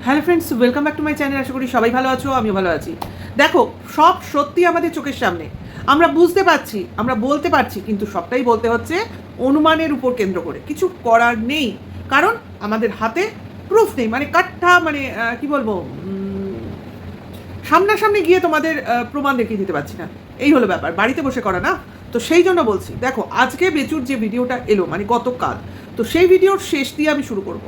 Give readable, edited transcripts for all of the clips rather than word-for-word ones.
Hello friends, welcome back to my channel. আশা করি সবাই ভালো আছো, আমিও ভালো আছি। দেখো, সব সত্যি আমাদের চোখের সামনে, আমরা বুঝতে পারছি, আমরা বলতে পারছি, কিন্তু সবটাই বলতে হচ্ছে অনুমানের উপর কেন্দ্র করে। কিছু করার নেই, কারণ আমাদের হাতে প্রুফ নেই, মানে কাঠটা, মানে কি বলবো, সামনাসামনি গিয়ে তোমাদের প্রমাণ দেখিয়ে দিতে পারছি না। এই হলো ব্যাপার, বাড়িতে বসে করা না। তো সেই জন্য বলছি, দেখো আজকে বেচুর যে ভিডিওটা এলো, মানে গতকাল, তো সেই ভিডিওর শেষ দিয়ে আমি শুরু করব।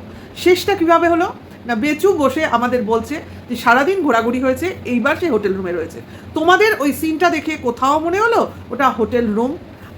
শেষটা কিভাবে হলো না, বেচু বসে আমাদের বলছে যে সারাদিন ঘোরাঘুরি হয়েছে, এইবার সে হোটেল রুমে রয়েছে। তোমাদের ওই সিনটা দেখে কোথাও মনে হলো ওটা হোটেল রুম?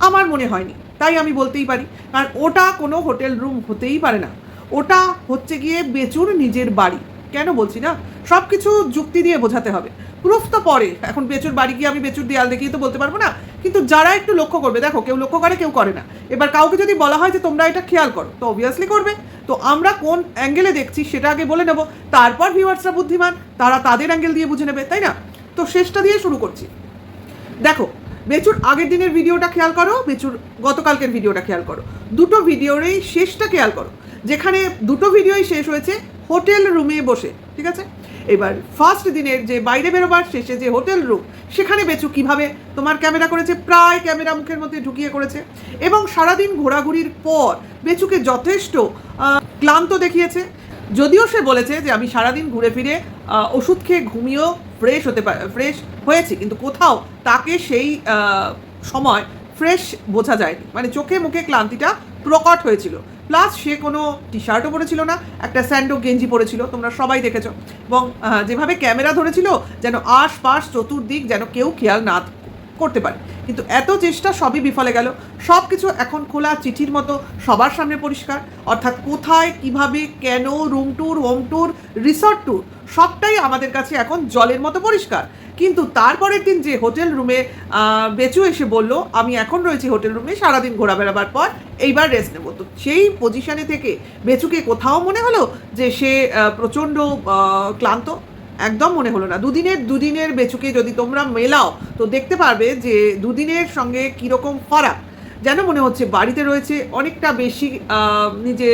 আমার মনে হয়নি, তাই আমি বলতেই পারি, কারণ ওটা কোনো হোটেল রুম হতেই পারে না। ওটা হচ্ছে গিয়ে বেচুর নিজের বাড়ি। কেন বলছি না, সব কিছু যুক্তি দিয়ে বোঝাতে হবে। প্রুফ তো পরে, এখন বেচুর বাড়ি গিয়ে আমি বেচুর দেয়াল দেখিয়ে তো বলতে পারবো না, কিন্তু যারা একটু লক্ষ্য করবে, দেখো কেউ লক্ষ্য করে কেউ করে না। এবার কাউকে যদি বলা হয় যে তোমরা এটা খেয়াল করো, তো অবভিয়াসলি করবে। তো আমরা কোন অ্যাঙ্গেলে দেখছি সেটা আগে বলে নেব, তারপর ভিউয়ার্সরা বুদ্ধিমান, তারা তাদের অ্যাঙ্গেল দিয়ে বুঝে নেবে, তাই না? তো শেষটা দিয়ে শুরু করছি। দেখো, বেচুর আগের দিনের ভিডিওটা খেয়াল করো, বেচুর গতকালকের ভিডিওটা খেয়াল করো, দুটো ভিডিওরই শেষটা খেয়াল করো, যেখানে দুটো ভিডিওই শেষ হয়েছে হোটেল রুমে বসে, ঠিক আছে? এবার ফার্স্ট দিনের যে বাইরে বেরোবার শেষে যে হোটেল রুম, সেখানে বেচু কিভাবে তোমার ক্যামেরা করেছে, প্রায় ক্যামেরা মুখের মধ্যে ঢুকিয়ে করেছে, এবং সারাদিন ঘোরাঘুরির পর বেচুকে যথেষ্ট ক্লান্ত দেখিয়েছে। যদিও সে বলেছে যে আমি সারাদিন ঘুরে ফিরে ওষুধ খেয়ে ঘুমিয়েও ফ্রেশ হয়েছি, কিন্তু কোথাও তাকে সেই সময় ফ্রেশ বোঝা যায়নি, মানে চোখে মুখে ক্লান্তিটা প্রকট হয়েছিল। প্লাস সে কোনো টি শার্টও পরেছিল না, একটা স্যান্ডো গেঞ্জি পরেছিল, তোমরা সবাই দেখেছো। এবং যেভাবে ক্যামেরা ধরেছিল, যেন আশপাশ চতুর্দিক যেন কেউ খেয়াল না করতে পারে। কিন্তু এত চেষ্টা সবই বিফলে গেল। সব কিছু এখন খোলা চিঠির মতো সবার সামনে পরিষ্কার, অর্থাৎ কোথায়, কিভাবে, কেন, room tour, home tour, resort tour, সবটাই আমাদের কাছে এখন জলের মতো পরিষ্কার। কিন্তু তারপরের দিন যে হোটেল রুমে বেচু এসে বলল আমি এখন রয়েছি হোটেল রুমে, সারাদিন ঘোরা বেড়াবার পর এইবার রেস্ট নেবো, তো সেই পজিশনে থেকে বেচুকে কোথাও মনে হলো যে সে প্রচণ্ড ক্লান্ত? একদম মনে হলো না। দুদিনের বেচুকে যদি তোমরা মেলাও, তো দেখতে পারবে যে দুদিনের সঙ্গে কীরকম ফারাক। যেন মনে হচ্ছে বাড়িতে রয়েছে, অনেকটা বেশি নিজে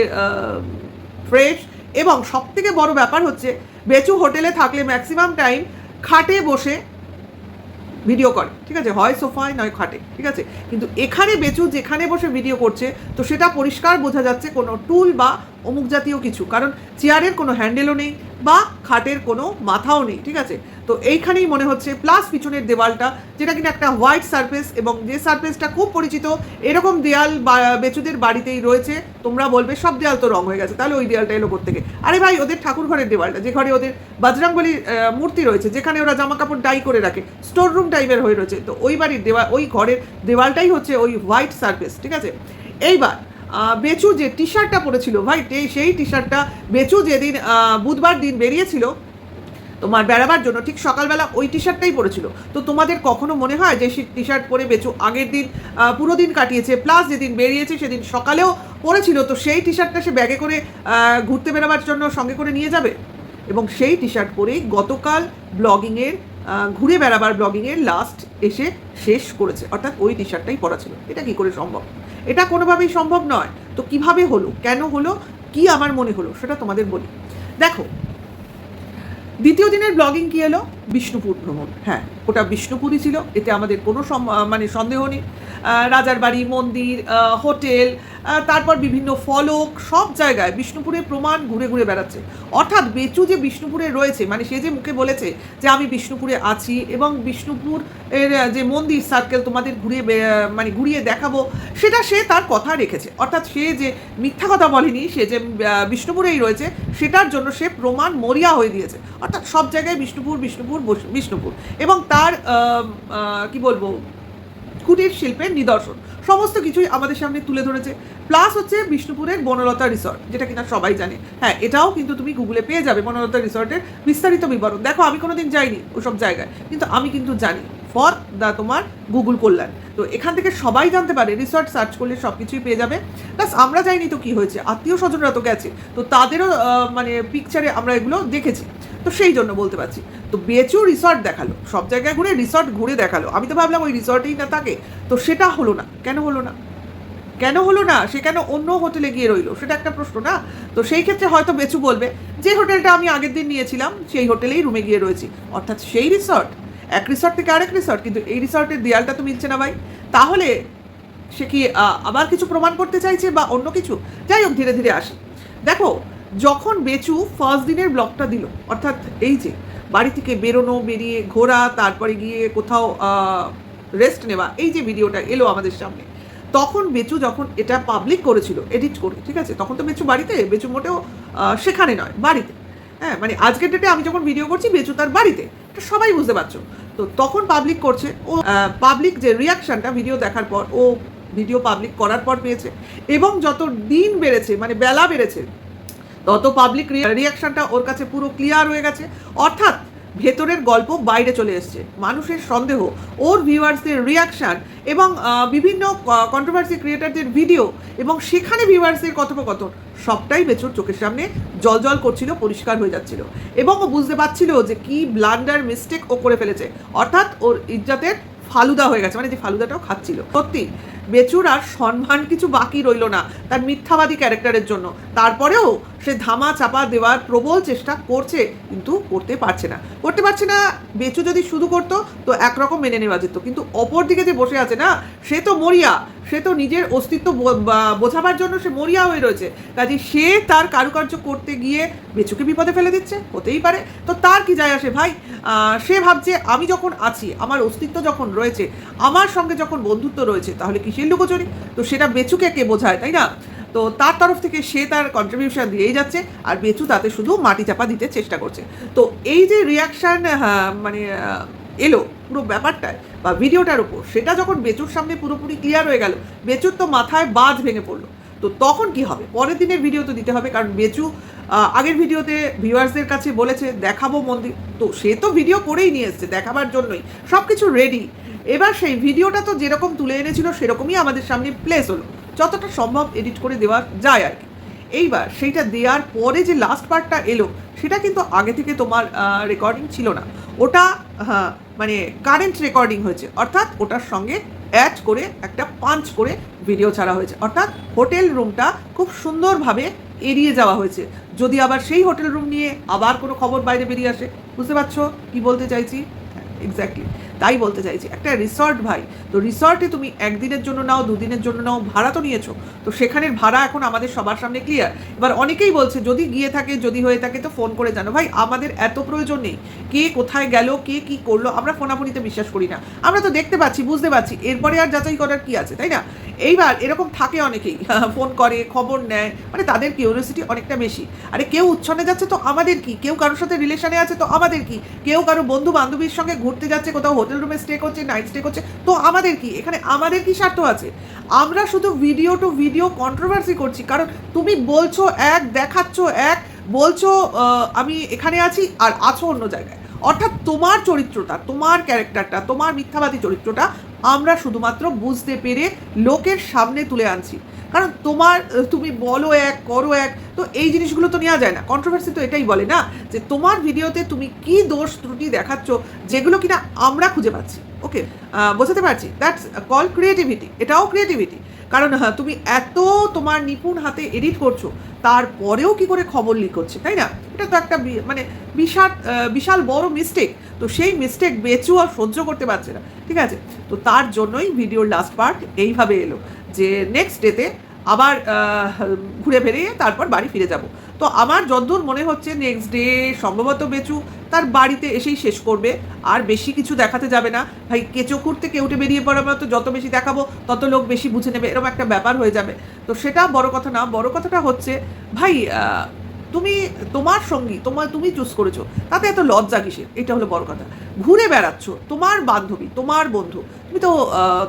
ফ্রেশ। এবং সবথেকে বড় ব্যাপার হচ্ছে, বেচু হোটেলে থাকলে ম্যাক্সিমাম টাইম খাটে বসে ভিডিও করে, ঠিক আছে, হয় সোফায় নয় খাটে, ঠিক আছে। কিন্তু এখানে বেচু যেখানে বসে ভিডিও করছে, তো সেটা পরিষ্কার বোঝা যাচ্ছে কোনো টুল বা অমুক জাতীয় কিছু, কারণ চেয়ারের কোনো হ্যান্ডেলও নেই বা খাটের কোনো মাথাও নেই, ঠিক আছে। তো এইখানেই মনে হচ্ছে, প্লাস পিছনের দেওয়ালটা, যেটা কিনা একটা হোয়াইট সারফেস, এবং যে সারফেসটা খুব পরিচিত, এরকম দেয়াল বেচুদের বাড়িতেই রয়েছে। তোমরা বলবে সব দেয়াল তো রং হয়ে গেছে, তাহলে ওই দেয়ালটা এলো থেকে? আরে ভাই, ওদের ঠাকুর ঘরের দেওয়ালটা, যে ঘরে ওদের বজরংবলীর মূর্তি রয়েছে, যেখানে ওরা জামা কাপড় ডাই করে রাখে, স্টোর রুম টাইপের হয়ে রয়েছে, তো ওই বাড়ির ওই ঘরের দেওয়ালটাই হচ্ছে ওই হোয়াইট সারফেস, ঠিক আছে। এইবার বেচু যে টি শার্টটা পরেছিল ভাই, সেই টি শার্টটা বেচু যেদিন বুধবার দিন বেরিয়েছিল তোমার বেড়াবার জন্য, ঠিক সকালবেলা ওই টি শার্টটাই পরেছিল। তো তোমাদের কখনো মনে হয় যে সেই টি শার্ট পরে বেচু আগের দিন পুরো দিন কাটিয়েছে, প্লাস যেদিন বেরিয়েছে সেদিন সকালেও পরেছিল, তো সেই টি শার্টটা সে ব্যাগে করে ঘুরতে বেরোবার জন্য সঙ্গে করে নিয়ে যাবে? এবং সেই টি শার্ট পরেই গতকাল ব্লগিংয়ের ঘুরে বেড়াবার ব্লগিংয়ের লাস্ট এসে শেষ করেছে, অর্থাৎ ওই টি শার্টটাই পরা ছিল। এটা কি করে সম্ভব? এটা কোনোভাবেই সম্ভব নয়। তো কিভাবে হলো, কেন হলো, কি আমার মনে হলো, সেটা তোমাদের বলি। দেখো, দ্বিতীয় দিনের ব্লগিং কি এলো, বিষ্ণুপুর ভ্রমণ। হ্যাঁ, ওটা বিষ্ণুপুরই ছিল, এতে আমাদের কোনো মানে সন্দেহ নেই। রাজার বাড়ি, মন্দির, হোটেল, তারপর বিভিন্ন ফলক, সব জায়গায় বিষ্ণুপুরের প্রমাণ ঘুরে ঘুরে বেড়াচ্ছে। অর্থাৎ বেচু যে বিষ্ণুপুরে রয়েছে, মানে সে যে মুখে বলেছে যে আমি বিষ্ণুপুরে আছি, এবং বিষ্ণুপুর এর যে মন্দির সার্কেল তোমাদের ঘুরিয়ে দেখাবো, সেটা সে তার কথা রেখেছে। অর্থাৎ সে যে মিথ্যা কথা বলেনি, সে যে বিষ্ণুপুরেই রয়েছে, সেটার জন্য সে প্রমাণ মরিয়া হয়ে দিয়েছে। অর্থাৎ সব জায়গায় বিষ্ণুপুর বিষ্ণুপুর বিষ্ণুপুর, এবং তার কি বলবো, কুটির শিল্পের নিদর্শন সমস্ত কিছুই আমাদের সামনে তুলে ধরেছে। প্লাস হচ্ছে বিষ্ণুপুরের বনলতা রিসর্ট, যেটা কিনা সবাই জানে। হ্যাঁ, এটাও কিন্তু তুমি গুগলে পেয়ে যাবে বনলতা রিসর্টের বিস্তারিত বিবরণ। দেখো, আমি কোনোদিন যাইনি ওসব জায়গায়, কিন্তু আমি কিন্তু জানি, ফর তোমার গুগল কল্যাণ। তো এখান থেকে সবাই জানতে পারে, রিসর্ট সার্চ করলে সব কিছুই পেয়ে যাবে। প্লাস আমরা যাইনি তো কি হয়েছে, আত্মীয় স্বজনরা তো গেছে, তো তাদেরও মানে পিকচারে আমরা এগুলো দেখেছি, তো সেই জন্য বলতে পারছি। তো বেচু রিসর্ট দেখালো, সব জায়গায় ঘুরে রিসর্ট ঘুরে দেখালো। আমি তো ভাবলাম ওই রিসর্টেই না থাকে, তো সেটা হলো না। কেন হলো না? কেন হলো না, সে কেন অন্য হোটেলে গিয়ে রইলো, সেটা একটা প্রশ্ন না? তো সেই ক্ষেত্রে হয়তো বেচু বলবে যে হোটেলটা আমি আগের দিন নিয়েছিলাম সেই হোটেলেই রুমে গিয়ে রয়েছি, অর্থাৎ সেই রিসর্ট, এক রিসর্ট থেকে আরেক রিসর্ট, কিন্তু এই রিসর্টের দেয়ালটা তো মিলছে না ভাই। তাহলে সে কি আবার কিছু প্রমাণ করতে চাইছে বা অন্য কিছু? যাই হোক, ধীরে ধীরে আসি। দেখো, যখন বেচু ফার্স্ট দিনের ব্লগটা দিল, অর্থাৎ এই যে বাড়ি থেকে বেরোনো, বেরিয়ে ঘোরা, তারপরে গিয়ে কোথাও রেস্ট নেওয়া, এই যে ভিডিওটা এলো আমাদের সামনে, তখন বেচু যখন এটা পাবলিক করেছিল এডিট করে, ঠিক আছে, তখন তো বেচু বাড়িতে, বেচু মোটেও সেখানে নয়, বাড়িতে। হ্যাঁ, মানে আজকের ডেটে আমি যখন ভিডিও করছি বেচু তার বাড়িতে, এটা সবাই বুঝতে পারছো। তো তখন পাবলিক করছে ও, পাবলিক যে রিয়াকশানটা ভিডিও দেখার পর ও ভিডিও পাবলিক করার পর পেয়েছে, এবং যত দিন বেড়েছে, মানে বেলা বেড়েছে, তত পাবলিক রিয়াকশানটা ওর কাছে পুরো ক্লিয়ার হয়ে গেছে। অর্থাৎ ভেতরের গল্প বাইরে চলে এসছে, মানুষের সন্দেহ, ওর ভিউয়ার্সদের রিয়াকশান, এবং বিভিন্ন কন্ট্রোভার্সি ক্রিয়েটারদের ভিডিও, এবং সেখানে ভিউয়ার্সদের কথোপকথন, সবটাই বেচুর চোখের সামনে জল জল করছিল, পরিষ্কার হয়ে যাচ্ছিল, এবং ও বুঝতে পারছিল যে কি ব্লান্ডার মিস্টেক ও করে ফেলেছে, অর্থাৎ ওর ইজ্জতের ফালুদা হয়ে গেছে, মানে যে ফালুদাটাও খাচ্ছিল। সত্যি বেচুর আর সম্মান কিছু বাকি রইল না তার মিথ্যাবাদী ক্যারেক্টারের জন্য। তারপরেও সে ধামা চাপা দেওয়ার প্রবল চেষ্টা করছে, কিন্তু করতে পারছে না। বেচু যদি শুধু করতো তো একরকম মেনে নেওয়া যেত, কিন্তু অপর দিকে যে বসে আছে না, সে তো মরিয়া, সে তো নিজের অস্তিত্ব বোঝাবার জন্য সে মরিয়া হয়ে রয়েছে। কাজে সে তার কারুকার্য করতে গিয়ে বেচুকে বিপদে ফেলে দিচ্ছে, হতেই পারে। তো তার কি যায় আসে ভাই? সে ভাবছে আমি যখন আছি, আমার অস্তিত্ব যখন রয়েছে, আমার সঙ্গে যখন বন্ধুত্ব রয়েছে, তাহলে কিসের লুকোচুরি? তো সেটা বেচুকে কে বোঝায়, তাই না? তো তার তরফ থেকে সে তার কন্ট্রিবিউশন দিয়েই যাচ্ছে, আর বেচু তাতে শুধু মাটি চাপা দিতে চেষ্টা করছে। তো এই যে রিয়াকশান মানে এলো পুরো ব্যাপারটায় বা ভিডিওটার উপর, সেটা যখন বেচুর সামনে পুরোপুরি ক্লিয়ার হয়ে গেল, বেচুর তো মাথায় বাজ ভেঙে পড়লো। তো তখন কি হবে? পরের দিনের ভিডিও তো দিতে হবে, কারণ বেচু আগের ভিডিওতে ভিউয়ার্সদের কাছে বলেছে দেখাবো মন্দির, তো সে তো ভিডিও করেই নিয়ে এসছে দেখাবার জন্যই, সব কিছু রেডি। এবার সেই ভিডিওটা তো যেরকম তুলে এনেছিল সেরকমই আমাদের সামনে প্লেস হলো, যতটা সম্ভব এডিট করে দেওয়া যায় আর কি। এইবার সেইটা দেওয়ার পরে যে লাস্ট পার্টটা এলো, সেটা কিন্তু আগে থেকে তোমার রেকর্ডিং ছিল না, ওটা মানে কারেন্ট রেকর্ডিং হয়েছে, অর্থাৎ ওটার সঙ্গে অ্যাড করে একটা পাঞ্চ করে ভিডিও ছাড়া হয়েছে, অর্থাৎ হোটেল রুমটা খুব সুন্দরভাবে এড়িয়ে যাওয়া হয়েছে। যদি আবার সেই হোটেল রুম নিয়ে আবার কোনো খবর বাইরে বেরিয়ে আসে, বুঝতে পারছো কি বলতে চাইছি? এক্স্যাক্টলি তাই বলতে চাইছি। একটা রিসর্ট ভাই, তো রিসর্টে তুমি একদিনের জন্য নাও, দুদিনের জন্য নাও, ভাড়া তো নিয়েছো, তো সেখানের ভাড়া এখন আমাদের সবার সামনে ক্লিয়ার। এবার অনেকেই বলছে যদি গিয়ে থাকে, যদি হয়ে থাকে তো ফোন করে জানো। ভাই, আমাদের এত প্রয়োজন নেই কে কোথায় গেল, কে কি করলো, আমরা ফোনাফোনিতে বিশ্বাস করি না, আমরা তো দেখতে পাচ্ছি, বুঝতে পারছি, এরপরে আর যাচাই করার কি আছে, তাই না? এইবার এরকম থাকে অনেকেই, ফোন করে, খবর নেয়, মানে তাদের কিউরিওসিটি অনেকটা বেশি। আরে কেউ উচ্ছনে যাচ্ছে তো আমাদের কি, কেউ কারোর সাথে রিলেশনে আছে তো আমাদের কি, কেউ কারো বন্ধু বান্ধবীর সঙ্গে ঘুরতে যাচ্ছে, কোথাও হোটেল রুমে স্টে করছে, নাইট স্টে করছে, তো আমাদের কি, এখানে আমাদের কি স্বার্থ আছে? আমরা শুধু ভিডিও টু ভিডিও কন্ট্রোভার্সি করছি, কারণ তুমি বলছো এক, দেখাচ্ছ এক, বলছো আমি এখানে আছি আর আছো অন্য জায়গায়, অর্থাৎ তোমার চরিত্রটা, তোমার ক্যারেক্টারটা, তোমার মিথ্যাবাদী চরিত্রটা আমরা শুধুমাত্র বুঝতে পেরে লোকের সামনে তুলে আনছি, কারণ তুমি বলো এক, করো এক, তো এই জিনিসগুলো তো নেওয়া যায় না। কন্ট্রোভার্সি তো এটাই বলে না, যে তোমার ভিডিওতে তুমি কি দোষ ত্রুটি দেখাচ্ছ যেগুলো কিনা আমরা খুঁজে পাচ্ছি। ওকে, বোঝাতে পারছি? দ্যাটস কল ক্রিয়েটিভিটি, এটাও ক্রিয়েটিভিটি। কারণ তুমি এত তোমার নিপুণ হাতে এডিট করছো, তারপরেও কি করে খবর লিক হচ্ছে, তাই না? এটা তো একটা মানে বিশাল বড় মিস্টেক। তো সেই মিস্টেক বেচু আর সহ্য করতে পারছে না, ঠিক আছে? তো তার জন্যই ভিডিওর লাস্ট পার্ট এইভাবে এলো, যে নেক্সট ডেতে আবার ঘুরে বেরিয়ে তারপর বাড়ি ফিরে যাব। তো আমার যতদূর মনে হচ্ছে নেক্সট ডে সম্ভবত বেচু তার বাড়িতে এসেই শেষ করবে, আর বেশি কিছু দেখাতে যাবে না। ভাই, কেঁচো খুঁড়তে কেউটে বেরিয়ে পড়ার মতো যত বেশি দেখাবো তত লোক বেশি বুঝে নেবে, এরকম একটা ব্যাপার হয়ে যাবে। তো সেটা বড় কথা না, বড় কথাটা হচ্ছে ভাই তুমি তোমার সঙ্গী তুমি চুজ করেছো, তাতে এত লজ্জা কিসের? এটা হলো বড় কথা। ঘুরে বেড়াচ্ছ, তোমার বান্ধবী, তোমার বন্ধু, তুমি তো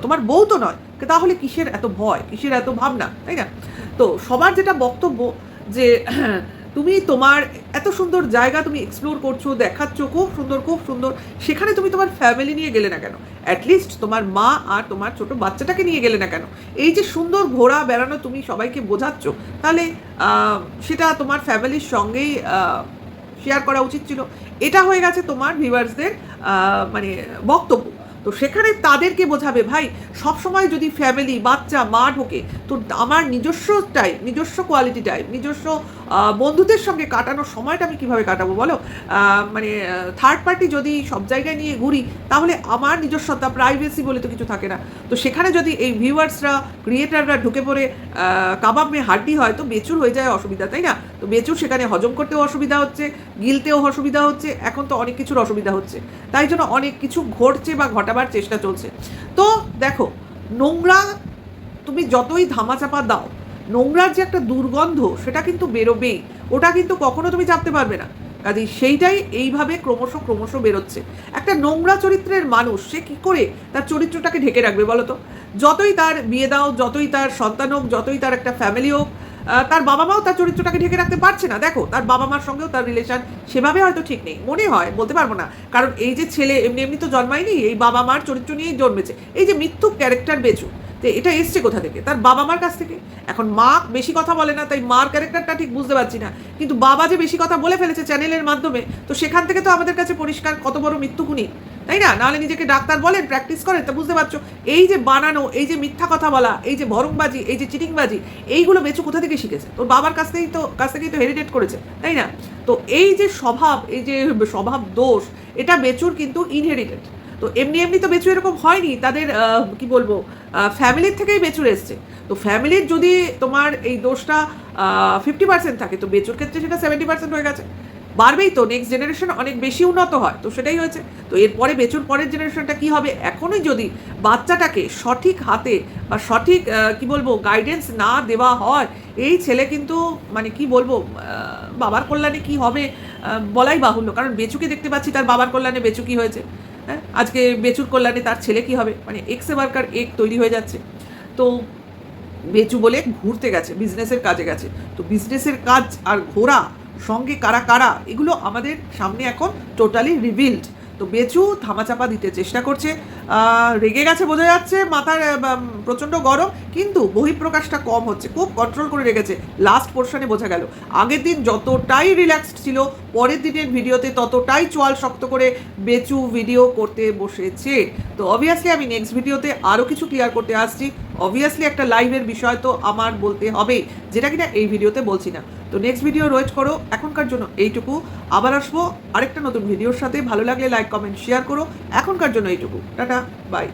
তোমার বউ তো নয়, তাহলে কিসের এত ভয়, কিসের এত ভাবনা, তাই না? তো সবার যেটা বক্তব্য যে তুমি তোমার এত সুন্দর জায়গা তুমি এক্সপ্লোর করছো, দেখাচ্ছ খুব সুন্দর খুব সুন্দর, সেখানে তুমি তোমার ফ্যামিলি নিয়ে গেলে না কেন? অ্যাটলিস্ট তোমার মা আর তোমার ছোট বাচ্চাটাকে নিয়ে গেলে না কেন? এই যে সুন্দর ঘোরা বেড়ানো তুমি সবাইকে বোঝাচ্ছ, তাহলে সেটা তোমার ফ্যামিলির সঙ্গেই শেয়ার করা উচিত ছিল। এটা হয়ে গেছে তোমার ভিউয়ার্সদের মানে বক্তব্য। তো সেখানে তাদেরকে বোঝাবে ভাই সবসময় যদি ফ্যামিলি বাচ্চা মা ঢোকে, তো আমার নিজস্ব কোয়ালিটি টাইম, নিজস্ব বন্ধুদের সঙ্গে কাটানোর সময়টা আমি কীভাবে কাটাবো বলো? মানে থার্ড পার্টি যদি সব জায়গায় নিয়ে ঘুরি, তাহলে আমার নিজস্বতা প্রাইভেসি বলে তো কিছু থাকে না। তো সেখানে যদি এই ভিউয়ার্সরা ক্রিয়েটাররা ঢুকে পড়ে কাবাব মে হাড্ডি হয়, তো বেচুর হয়ে যায় অসুবিধা, তাই না? তো বেচুর সেখানে হজম করতেও অসুবিধা হচ্ছে, গিলতেও অসুবিধা হচ্ছে, এখন তো অনেক কিছুর অসুবিধা হচ্ছে, তাই জন্য অনেক কিছু ঘটছে বা ঘটাবার চেষ্টা চলছে। তো দেখো, নোংরা তুমি যতই ধামাচাপা দাও, নোংরার যে একটা দুর্গন্ধ সেটা কিন্তু বেরোবেই, ওটা কিন্তু কখনো তুমি চাপতে পারবে না। কাজেই সেইটাই এইভাবে ক্রমশ বেরোচ্ছে। একটা নোংরা চরিত্রের মানুষ সে কী করে তার চরিত্রটাকে ঢেকে রাখবে বলো তো? যতই তার বিয়ে দাও, যতই তার সন্তান হোক, যতই তার একটা ফ্যামিলি হোক, তার বাবা মাও তার চরিত্রটাকে ঢেকে রাখতে পারছে না। দেখো, তার বাবা মার সঙ্গেও তার রিলেশন সেভাবে হয়তো ঠিক নেই, মনে হয়, বলতে পারবো না, কারণ এই যে ছেলে এমনি তো জন্মায়নি, এই বাবা মার চরিত্র নিয়েই জন্মেছে। এই যে মিথ্যুক ক্যারেক্টার বেচু, তো এটা এসছে কোথা থেকে? তার বাবা মার কাছ থেকে। এখন মা বেশি কথা বলে না, তাই মার ক্যারেক্টারটা ঠিক বুঝতে পারছি না, কিন্তু বাবা যে বেশি কথা বলে ফেলেছে চ্যানেলের মাধ্যমে, তো সেখান থেকে তো আমাদের কাছে পরিষ্কার কত বড় মৃত্যুকুনি, তাই না? নাহলে নিজেকে ডাক্তার বলেন, প্র্যাকটিস করেন, তা বুঝতে পারছো এই যে বানানো, এই যে মিথ্যা কথা বলা, এই যে ভরংবাজি, এই যে চিটিংবাজি, এইগুলো বেচু কোথা থেকে শিখেছে? তোর বাবার কাছ থেকেই তো হেরিটেট করেছে, তাই না? তো এই যে স্বভাব দোষ, এটা বেচুর কিন্তু ইনহেরিটেড। তো এমনি তো বেচু এরকম হয়নি, তাদের কি বলবো, ফ্যামিলির থেকেই বেচুর এসছে। তো ফ্যামিলির যদি তোমার এই দোষটা 50% থাকে, তো বেচুর ক্ষেত্রে সেটা 70% হয়ে গেছে। বাড়বেই তো, নেক্সট জেনারেশন অনেক বেশি উন্নত হয়, তো সেটাই হয়েছে। তো এরপরে বেচুর পরের জেনারেশনটা কী হবে? এখনই যদি বাচ্চাটাকে সঠিক হাতে বা সঠিক কি বলবো গাইডেন্স না দেওয়া হয়, এই ছেলে কিন্তু মানে কি বলবো, বাবার কল্যাণে কি হবে বলাই বাহুল্য। কারণ বেচুকে দেখতে পাচ্ছি, তার বাবার কল্যাণে বেচু কী হয়েছে, হ্যাঁ, আজকে বেচুর কল্যাণে তার ছেলে কী হবে, মানে এক্সে বার্কার এক তৈরি হয়ে যাচ্ছে। তো বেচু বলে ঘুরতে গেছে, বিজনেসের কাজে গেছে, তো বিজনেসের কাজ আর ঘোরা সঙ্গে কারা এগুলো আমাদের সামনে এখন টোটালি রিভিল্ড। তো বেচু ধামাচাপা দিতে চেষ্টা করছে, রেগে গেছে বোঝা যাচ্ছে, মাথার প্রচণ্ড গরম, কিন্তু বহিঃপ্রকাশটা কম হচ্ছে, খুব কন্ট্রোল করে রেখেছে। লাস্ট পোর্শনে বোঝা গেল, আগের দিন যতটাই রিল্যাক্সড ছিল, পরের দিনের ভিডিওতে ততটাই চোয়াল শক্ত করে বেচু ভিডিও করতে বসেছে। তো অবভিয়াসলি আমি নেক্সট ভিডিওতে আরও কিছু ক্লিয়ার করতে আসছি। অবভিয়াসলি একটা লাইভের বিষয় তো আমার বলতে হবে, যেটা কিনা এই ভিডিওতে বলছি না। তো নেক্সট ভিডিও ওয়েট করো, এখনকার জন্য এইটুকু। আবার আসবো আরেকটা নতুন ভিডিওর সাথে। ভালো লাগলে লাইক কমেন্ট শেয়ার করো। এখনকার জন্য এইটুকু, টাটা, বাই।